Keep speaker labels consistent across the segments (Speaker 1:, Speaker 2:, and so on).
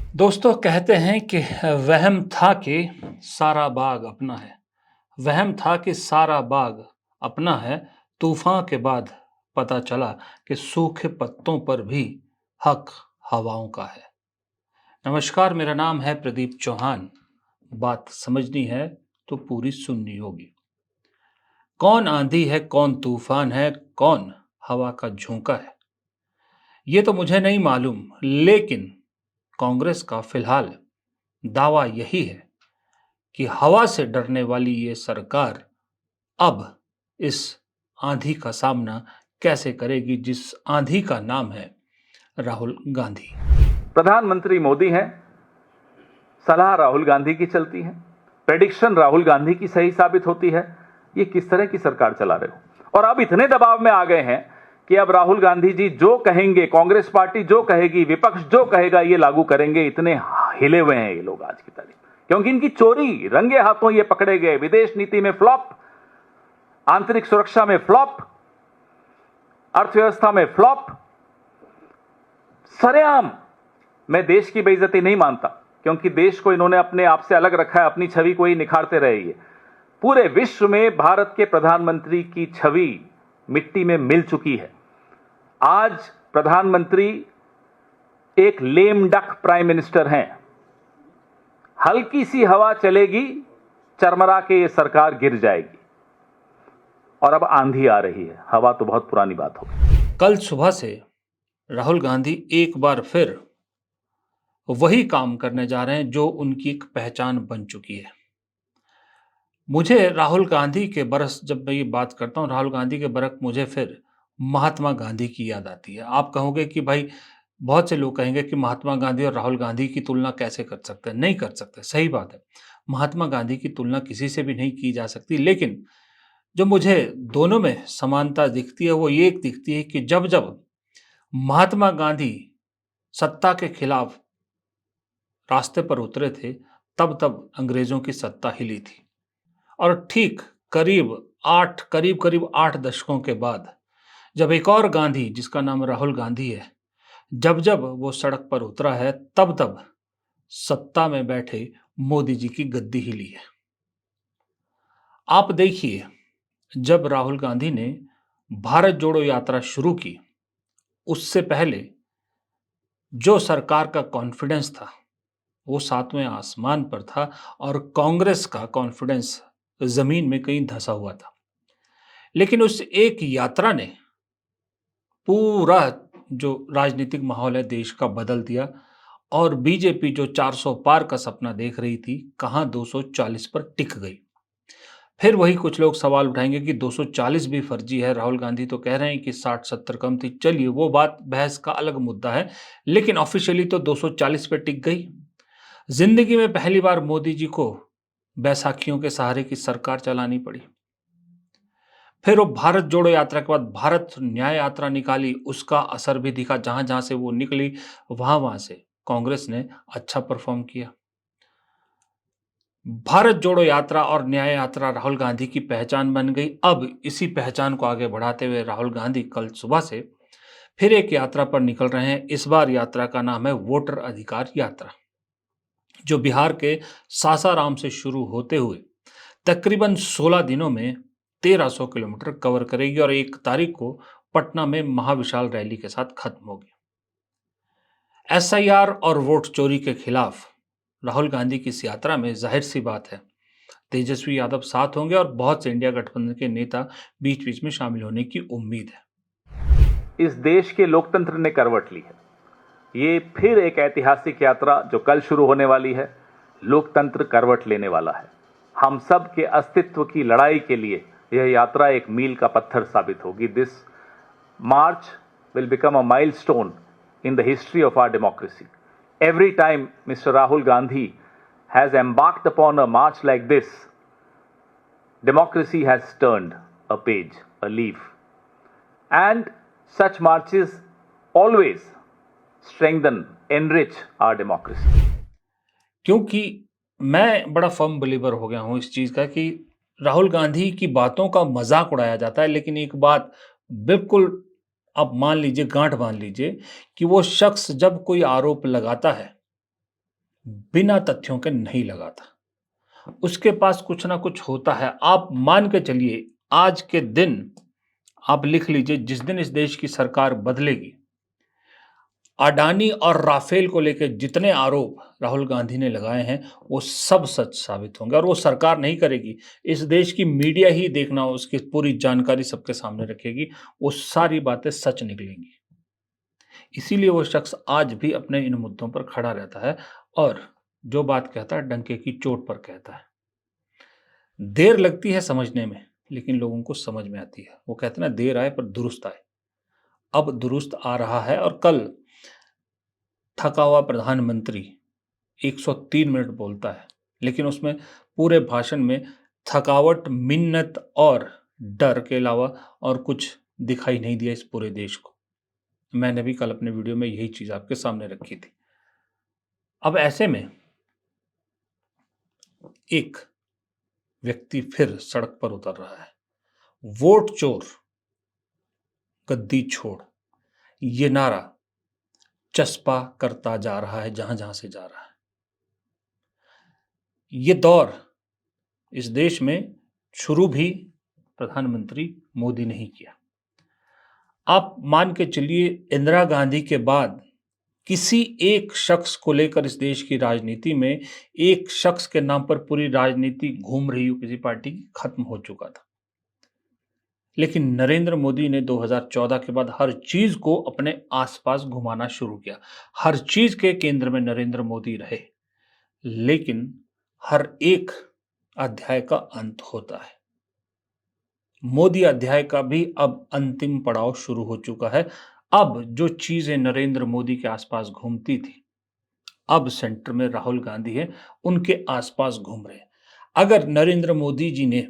Speaker 1: दोस्तों कहते हैं कि वहम था कि सारा बाग अपना है। वहम था कि सारा बाग अपना है। तूफान के बाद पता चला कि सूखे पत्तों पर भी हक हवाओं का है। नमस्कार, मेरा नाम है प्रदीप चौहान। बात समझनी है तो पूरी सुननी होगी। कौन आंधी है, कौन तूफान है, कौन हवा का झोंका है, ये तो मुझे नहीं मालूम, लेकिन कांग्रेस का फिलहाल दावा यही है कि हवा से डरने वाली ये सरकार अब इस आंधी का सामना कैसे करेगी, जिस आंधी का नाम है राहुल गांधी।
Speaker 2: प्रधानमंत्री मोदी हैं, सलाह राहुल गांधी की चलती है, प्रेडिक्शन राहुल गांधी की सही साबित होती है। ये किस तरह की सरकार चला रहे हो? और अब इतने दबाव में आ गए हैं कि अब राहुल गांधी जी जो कहेंगे, कांग्रेस पार्टी जो कहेगी, विपक्ष जो कहेगा, ये लागू करेंगे। इतने हिले हुए हैं ये लोग आज की तारीख, क्योंकि इनकी चोरी रंगे हाथों ये पकड़े गए। विदेश नीति में फ्लॉप, आंतरिक सुरक्षा में फ्लॉप, अर्थव्यवस्था में फ्लॉप, सरेआम। मैं देश की बेइज्जती नहीं मानता, क्योंकि देश को इन्होंने अपने आप से अलग रखा है, अपनी छवि को ही निखारते रहे। ये पूरे विश्व में भारत के प्रधानमंत्री की छवि मिट्टी में मिल चुकी है। आज प्रधानमंत्री एक लेम डक प्राइम मिनिस्टर हैं। हल्की सी हवा चलेगी, चरमरा के ये सरकार गिर जाएगी। और अब आंधी आ रही है, हवा तो बहुत पुरानी बात हो गई।
Speaker 1: कल सुबह से राहुल गांधी एक बार फिर वही काम करने जा रहे हैं जो उनकी एक पहचान बन चुकी है। मुझे राहुल गांधी के बरस, जब मैं ये बात करता हूँ राहुल गांधी के बरस, मुझे फिर महात्मा गांधी की याद आती है। आप कहोगे कि भाई, बहुत से लोग कहेंगे कि महात्मा गांधी और राहुल गांधी की तुलना कैसे कर सकते हैं। नहीं कर सकते, सही बात है। महात्मा गांधी की तुलना किसी से भी नहीं की जा सकती, लेकिन जो मुझे दोनों में समानता दिखती है वो ये दिखती है कि जब जब महात्मा गांधी सत्ता के खिलाफ रास्ते पर उतरे थे, तब तब अंग्रेजों की सत्ता हिली थी। और ठीक करीब करीब 8 दशकों के बाद जब एक और गांधी, जिसका नाम राहुल गांधी है, जब जब वो सड़क पर उतरा है, तब तब सत्ता में बैठे मोदी जी की गद्दी हिली है। आप देखिए, जब राहुल गांधी ने भारत जोड़ो यात्रा शुरू की, उससे पहले जो सरकार का कॉन्फिडेंस था वो सातवें आसमान पर था और कांग्रेस का कॉन्फिडेंस जमीन में कहीं धंसा हुआ था। लेकिन उस एक यात्रा ने पूरा जो राजनीतिक माहौल है देश का बदल दिया और बीजेपी जो 400 पार का सपना देख रही थी, कहां 240 पर टिक गई। फिर वही कुछ लोग सवाल उठाएंगे कि 240 भी फर्जी है, राहुल गांधी तो कह रहे हैं कि 60-70 कम थी। चलिए, वो बात बहस का अलग मुद्दा है, लेकिन ऑफिशियली तो 240 पे टिक गई। जिंदगी में पहली बार मोदी जी को बैसाखियों के सहारे की सरकार चलानी पड़ी। फिर वो भारत जोड़ो यात्रा के बाद भारत न्याय यात्रा निकाली, उसका असर भी दिखा। जहां जहां से वो निकली, वहां वहां से कांग्रेस ने अच्छा परफॉर्म किया। भारत जोड़ो यात्रा और न्याय यात्रा राहुल गांधी की पहचान बन गई। अब इसी पहचान को आगे बढ़ाते हुए राहुल गांधी कल सुबह से फिर एक यात्रा पर निकल रहे हैं। इस बार यात्रा का नाम है वोटर अधिकार यात्रा, जो बिहार के सासाराम से शुरू होते हुए तकरीबन 16 दिनों में 1300 किलोमीटर कवर करेगी और 1 तारीख को पटना में महाविशाल रैली के साथ खत्म होगी। एसआईआर और वोट चोरी के खिलाफ राहुल गांधी की इस यात्रा में जाहिर सी बात है तेजस्वी यादव साथ होंगे और बहुत से इंडिया गठबंधन के नेता बीच बीच में शामिल होने की उम्मीद है।
Speaker 2: इस देश के लोकतंत्र ने करवट ली है। ये फिर एक ऐतिहासिक यात्रा जो कल शुरू होने वाली है, लोकतंत्र करवट लेने वाला है। हम सब के अस्तित्व की लड़ाई के लिए यह यात्रा एक मील का पत्थर साबित होगी। This March will become a milestone in the history of our democracy. Every time Mr. Rahul Gandhi has embarked upon a march like this, democracy has turned a page, a leaf. And such marches always strengthen, enrich our democracy.
Speaker 1: क्योंकि मैं बड़ा firm believer हो गया हूं इस चीज का कि राहुल गांधी की बातों का मजाक उड़ाया जाता है, लेकिन एक बात बिल्कुल आप मान लीजिए, गांठ बांध लीजिए कि वो शख्स जब कोई आरोप लगाता है बिना तथ्यों के नहीं लगाता। उसके पास कुछ ना कुछ होता है। आप मान के चलिए, आज के दिन आप लिख लीजिए, जिस दिन इस देश की सरकार बदलेगी, अडानी और राफेल को लेकर जितने आरोप राहुल गांधी ने लगाए हैं, वो सब सच साबित होंगे। और वो सरकार नहीं करेगी, इस देश की मीडिया ही देखना, उसकी पूरी जानकारी सबके सामने रखेगी, वो सारी बातें सच निकलेंगी। इसीलिए वो शख्स आज भी अपने इन मुद्दों पर खड़ा रहता है और जो बात कहता है डंके की चोट पर कहता है। देर लगती है समझने में, लेकिन लोगों को समझ में आती है। वो कहते हैं ना, देर आए पर दुरुस्त आए। अब दुरुस्त आ रहा है। और कल थका हुआ प्रधानमंत्री 103 मिनट बोलता है, लेकिन उसमें पूरे भाषण में थकावट, मिन्नत और डर के अलावा और कुछ दिखाई नहीं दिया इस पूरे देश को। मैंने भी कल अपने वीडियो में यही चीज आपके सामने रखी थी। अब ऐसे में एक व्यक्ति फिर सड़क पर उतर रहा है। वोट चोर, गद्दी छोड़, ये नारा चस्पा करता जा रहा है जहां जहां से जा रहा है। ये दौर इस देश में शुरू भी प्रधानमंत्री मोदी ने ही किया। आप मान के चलिए, इंदिरा गांधी के बाद किसी एक शख्स को लेकर इस देश की राजनीति में, एक शख्स के नाम पर पूरी राजनीति घूम रही हो किसी पार्टी की, खत्म हो चुका था। लेकिन नरेंद्र मोदी ने 2014 के बाद हर चीज को अपने आसपास घुमाना शुरू किया। हर चीज के केंद्र में नरेंद्र मोदी रहे। लेकिन हर एक अध्याय का अंत होता है। मोदी अध्याय का भी अब अंतिम पड़ाव शुरू हो चुका है। अब जो चीजें नरेंद्र मोदी के आसपास घूमती थी, अब सेंटर में राहुल गांधी है, उनके आसपास घूम रहे हैं। अगर नरेंद्र मोदी जी ने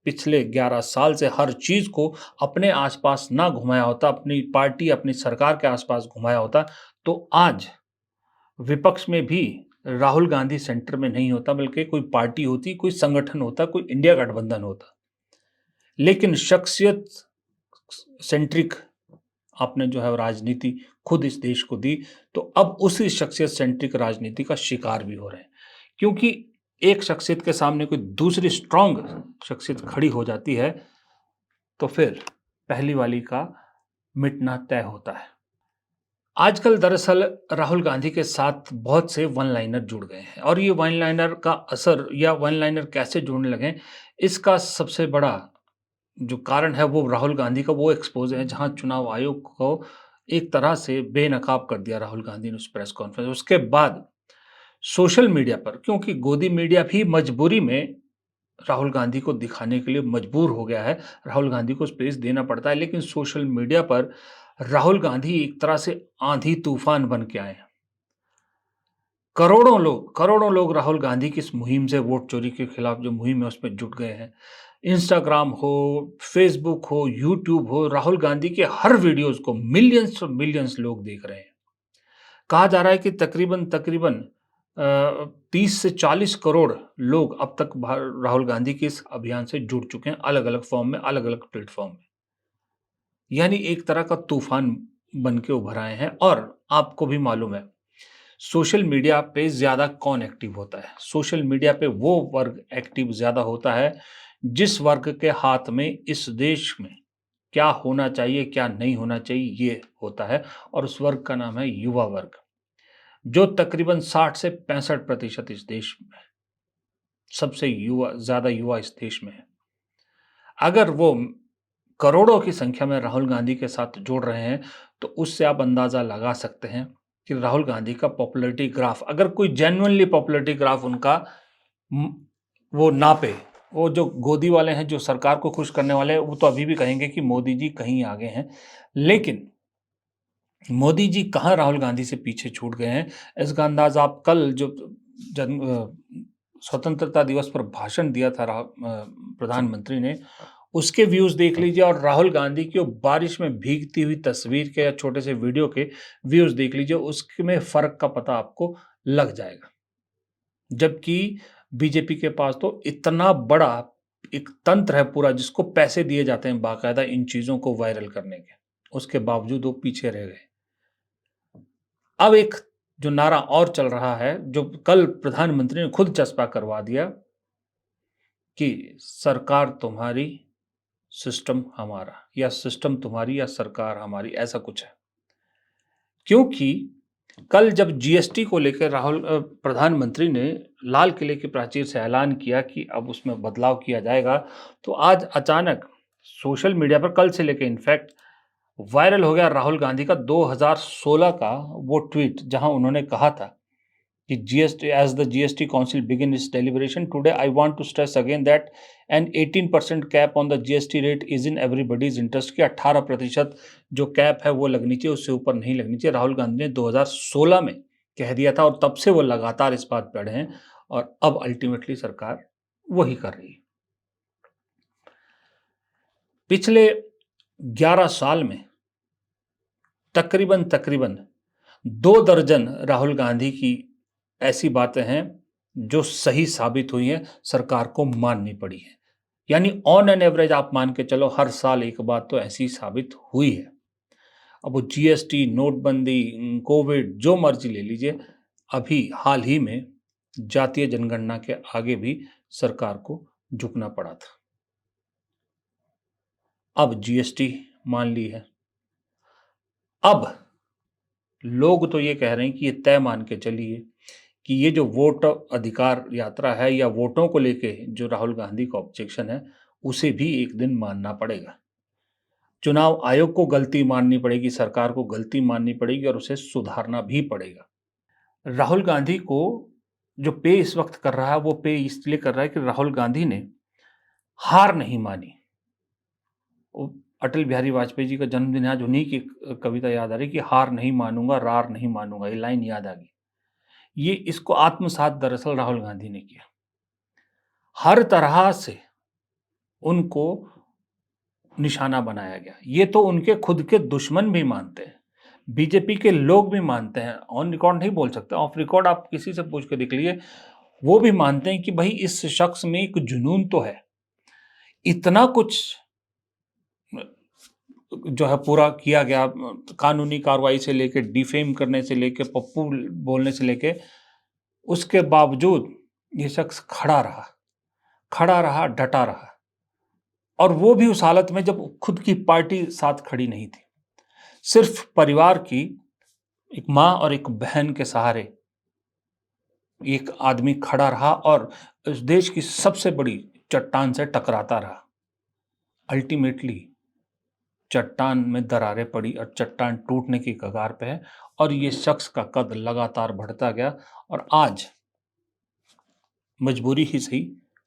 Speaker 1: पिछले 11 साल से हर चीज को अपने आसपास ना घुमाया होता, अपनी पार्टी, अपनी सरकार के आसपास घुमाया होता, तो आज विपक्ष में भी राहुल गांधी सेंटर में नहीं होता, बल्कि कोई पार्टी होती, कोई संगठन होता, कोई इंडिया गठबंधन होता। लेकिन शख्सियत सेंट्रिक आपने जो है राजनीति खुद इस देश को दी, तो अब उसी शख्सियत सेंट्रिक राजनीति का शिकार भी हो रहे हैं। क्योंकि एक शख्सियत के सामने कोई दूसरी स्ट्रांग शख्सियत खड़ी हो जाती है, तो फिर पहली वाली का मिटना तय होता है। आजकल दरअसल राहुल गांधी के साथ बहुत से वन लाइनर जुड़ गए हैं, और ये वन लाइनर का असर, या वन लाइनर कैसे जुड़ने लगे, इसका सबसे बड़ा जो कारण है वो राहुल गांधी का वो एक्सपोज है, जहां चुनाव आयोग को एक तरह से बेनकाब कर दिया राहुल गांधी ने उस प्रेस कॉन्फ्रेंस। उसके बाद सोशल मीडिया पर, क्योंकि गोदी मीडिया भी मजबूरी में राहुल गांधी को दिखाने के लिए मजबूर हो गया है, राहुल गांधी को स्पेस देना पड़ता है, लेकिन सोशल मीडिया पर राहुल गांधी एक तरह से आंधी तूफान बन के आए हैं। करोड़ों लोग राहुल गांधी की इस मुहिम से, वोट चोरी के खिलाफ जो मुहिम है उसमें जुट गए हैं। इंस्टाग्राम हो, फेसबुक हो, यूट्यूब हो, राहुल गांधी के हर वीडियोस को मिलियंस और मिलियंस लोग देख रहे हैं। कहा जा रहा है कि तकरीबन तकरीबन 30 से 40 करोड़ लोग अब तक राहुल गांधी के इस अभियान से जुड़ चुके हैं, अलग अलग फॉर्म में, अलग अलग प्लेटफॉर्म में। यानी एक तरह का तूफान बन के उभर आए हैं। और आपको भी मालूम है, सोशल मीडिया पे ज्यादा कौन एक्टिव होता है? सोशल मीडिया पे वो वर्ग एक्टिव ज्यादा होता है जिस वर्ग के हाथ में इस देश में क्या होना चाहिए, क्या नहीं होना चाहिए, ये होता है। और उस वर्ग का नाम है युवा वर्ग, जो तकरीबन 60 से 65% इस देश में, सबसे ज्यादा युवा इस देश में है। अगर वो करोड़ों की संख्या में राहुल गांधी के साथ जुड़ रहे हैं, तो उससे आप अंदाजा लगा सकते हैं कि राहुल गांधी का पॉपुलैरिटी ग्राफ, अगर कोई जेन्युइनली पॉपुलैरिटी ग्राफ उनका वो नापे, वो जो गोदी वाले हैं, जो सरकार को खुश करने वाले हैं, वो तो अभी भी कहेंगे कि मोदी जी कहीं आगे हैं। लेकिन मोदी जी कहाँ राहुल गांधी से पीछे छूट गए हैं, इसका अंदाज आप कल जो स्वतंत्रता दिवस पर भाषण दिया था प्रधानमंत्री ने, उसके व्यूज देख लीजिए, और राहुल गांधी की बारिश में भीगती हुई तस्वीर के या छोटे से वीडियो के व्यूज देख लीजिए, उसमें फर्क का पता आपको लग जाएगा। जबकि बीजेपी के पास तो इतना बड़ा एक तंत्र है पूरा, जिसको पैसे दिए जाते हैं बाकायदा इन चीजों को वायरल करने के, उसके बावजूद वो पीछे रह गए। अब एक जो नारा और चल रहा है, जो कल प्रधानमंत्री ने खुद चस्पा करवा दिया कि सरकार तुम्हारी, सिस्टम हमारा, या सिस्टम तुम्हारी या सरकार हमारी, ऐसा कुछ है। क्योंकि कल जब जीएसटी को लेकर प्रधानमंत्री ने लाल किले की प्राचीर से ऐलान किया कि अब उसमें बदलाव किया जाएगा, तो आज अचानक सोशल मीडिया पर कल से लेकर इनफैक्ट वायरल हो गया राहुल गांधी का 2016 का वो ट्वीट, जहां उन्होंने कहा था कि GST, as the GST council begin its deliberation today, I want to stress again that an 18% cap on the GST rate is in everybody's interest, कि 18% जो कैप है वो लगनी चाहिए, उससे ऊपर नहीं लगनी चाहिए। राहुल गांधी ने 2016 में कह दिया था और तब से वो लगातार इस बात पर अड़े हैं और अब अल्टीमेटली सरकार वही कर रही है। पिछले 11 साल में तकरीबन 2 दर्जन राहुल गांधी की ऐसी बातें हैं जो सही साबित हुई हैं, सरकार को माननी पड़ी है। यानी ऑन एन एवरेज आप मान के चलो हर साल एक बात तो ऐसी साबित हुई है। अब वो जीएसटी, नोटबंदी, कोविड, जो मर्जी ले लीजिए, अभी हाल ही में जातीय जनगणना के आगे भी सरकार को झुकना पड़ा था। अब जीएसटी मान ली है। अब लोग तो ये कह रहे हैं कि ये तय मान के चलिए कि ये जो वोट अधिकार यात्रा है या वोटों को लेके जो राहुल गांधी का ऑब्जेक्शन है, उसे भी एक दिन मानना पड़ेगा। चुनाव आयोग को गलती माननी पड़ेगी, सरकार को गलती माननी पड़ेगी और उसे सुधारना भी पड़ेगा। राहुल गांधी को जो पे इस वक्त कर रहा है, वो पे इसलिए कर रहा है कि राहुल गांधी ने हार नहीं मानी। अटल बिहारी वाजपेयी जी का जन्मदिन है आज, उन्हीं की कविता याद आ रही कि हार नहीं मानूंगा, रार नहीं मानूंगा, ये लाइन याद आ गई। ये इसको आत्मसात दरअसल राहुल गांधी ने किया। हर तरह से उनको निशाना बनाया गया। ये तो उनके खुद के दुश्मन भी मानते हैं, बीजेपी के लोग भी मानते हैं। ऑन रिकॉर्ड नहीं बोल सकते, ऑफ रिकॉर्ड आप किसी से पूछ के देख लीजिए, वो भी मानते हैं कि भाई इस शख्स में एक जुनून तो है। इतना कुछ जो है पूरा किया गया, कानूनी कार्रवाई से लेके, डिफेम करने से लेके, पप्पू बोलने से लेके, उसके बावजूद ये शख्स खड़ा रहा, डटा रहा। और वो भी उस हालत में जब खुद की पार्टी साथ खड़ी नहीं थी। सिर्फ परिवार की एक माँ और एक बहन के सहारे एक आदमी खड़ा रहा और इस देश की सबसे बड़ी चट्टान से टकराता रहा। अल्टीमेटली चट्टान में दरारें पड़ी और चट्टान टूटने की कगार पे है और ये शख्स का कद लगातार बढ़ता गया और आज मजबूरी ही सही,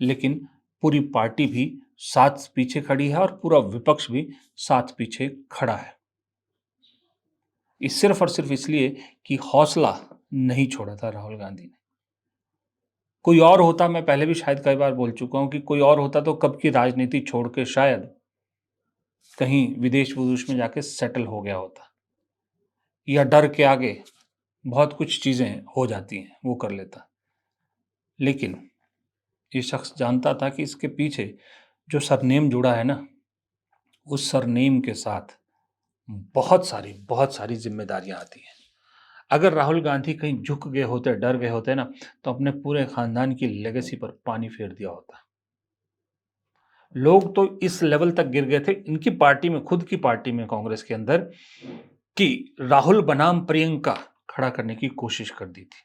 Speaker 1: लेकिन पूरी पार्टी भी साथ पीछे खड़ी है और पूरा विपक्ष भी साथ पीछे खड़ा है। ये सिर्फ और सिर्फ इसलिए कि हौसला नहीं छोड़ा था राहुल गांधी ने। कोई और होता, मैं पहले भी शायद कई बार बोल चुका हूं कि कोई और होता तो कब की राजनीति छोड़ के शायद कहीं विदेश विदेश में जाके सेटल हो गया होता, या डर के आगे बहुत कुछ चीजें हो जाती हैं वो कर लेता। लेकिन ये शख्स जानता था कि इसके पीछे जो सरनेम जुड़ा है ना, उस सरनेम के साथ बहुत सारी जिम्मेदारियां आती हैं। अगर राहुल गांधी कहीं झुक गए होते, डर गए होते ना, तो अपने पूरे खानदान की लेगेसी पर पानी फेर दिया होता। लोग तो इस लेवल तक गिर गए थे इनकी पार्टी में, खुद की पार्टी में, कांग्रेस के अंदर, कि राहुल बनाम प्रियंका खड़ा करने की कोशिश कर दी थी,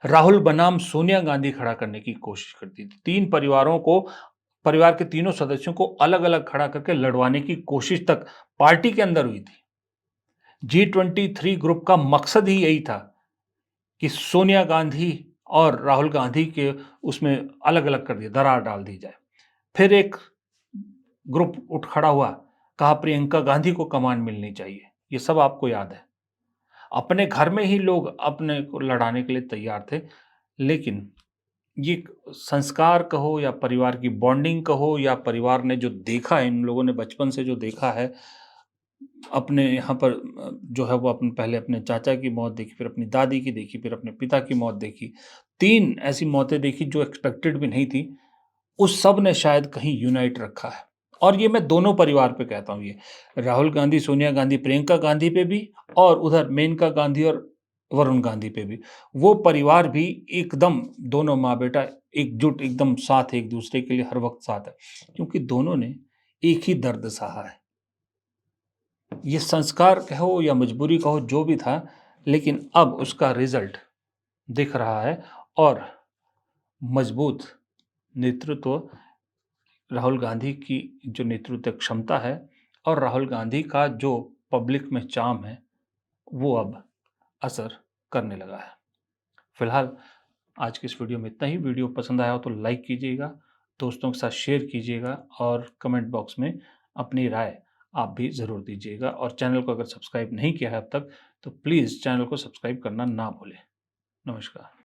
Speaker 1: राहुल बनाम सोनिया गांधी खड़ा करने की कोशिश कर दी थी। 3 परिवारों को, परिवार के तीनों सदस्यों को अलग अलग खड़ा करके लड़वाने की कोशिश तक पार्टी के अंदर हुई थी। G23 ग्रुप का मकसद ही यही था कि सोनिया गांधी और राहुल गांधी के उसमें अलग अलग कर दिया, दरार डाल दी जाए। फिर एक ग्रुप उठ खड़ा हुआ, कहा प्रियंका गांधी को कमान मिलनी चाहिए। ये सब आपको याद है। अपने घर में ही लोग अपने को लड़ाने के लिए तैयार थे, लेकिन ये संस्कार कहो या परिवार की बॉन्डिंग कहो या परिवार ने जो देखा है, इन लोगों ने बचपन से जो देखा है, अपने यहाँ पर जो है वो अपने पहले अपने चाचा की मौत देखी, फिर अपनी दादी की देखी, फिर अपने पिता की मौत देखी। 3 ऐसी मौतें देखी जो एक्सपेक्टेड भी नहीं थी। उस सब ने शायद कहीं यूनाइट रखा है। और ये मैं दोनों परिवार पे कहता हूँ, ये राहुल गांधी, सोनिया गांधी, प्रियंका गांधी पे भी, और उधर मेनका गांधी और वरुण गांधी पे भी। वो परिवार भी एकदम दोनों माँ-बेटा एकजुट एकदम साथ एक दूसरे के लिए हर वक़्त साथ है, क्योंकि दोनों ने एक ही दर्द सहा है। ये संस्कार कहो या मजबूरी कहो जो भी था, लेकिन अब उसका रिज़ल्ट दिख रहा है और मजबूत नेतृत्व राहुल गांधी की जो नेतृत्व क्षमता है और राहुल गांधी का जो पब्लिक में चार्म है, वो अब असर करने लगा है। फिलहाल आज की इस वीडियो में इतना ही। वीडियो पसंद आया हो तो लाइक कीजिएगा, दोस्तों के साथ शेयर कीजिएगा और कमेंट बॉक्स में अपनी राय आप भी ज़रूर दीजिएगा और चैनल को अगर सब्सक्राइब नहीं किया है अब तक, तो प्लीज़ चैनल को सब्सक्राइब करना ना भूलें। नमस्कार।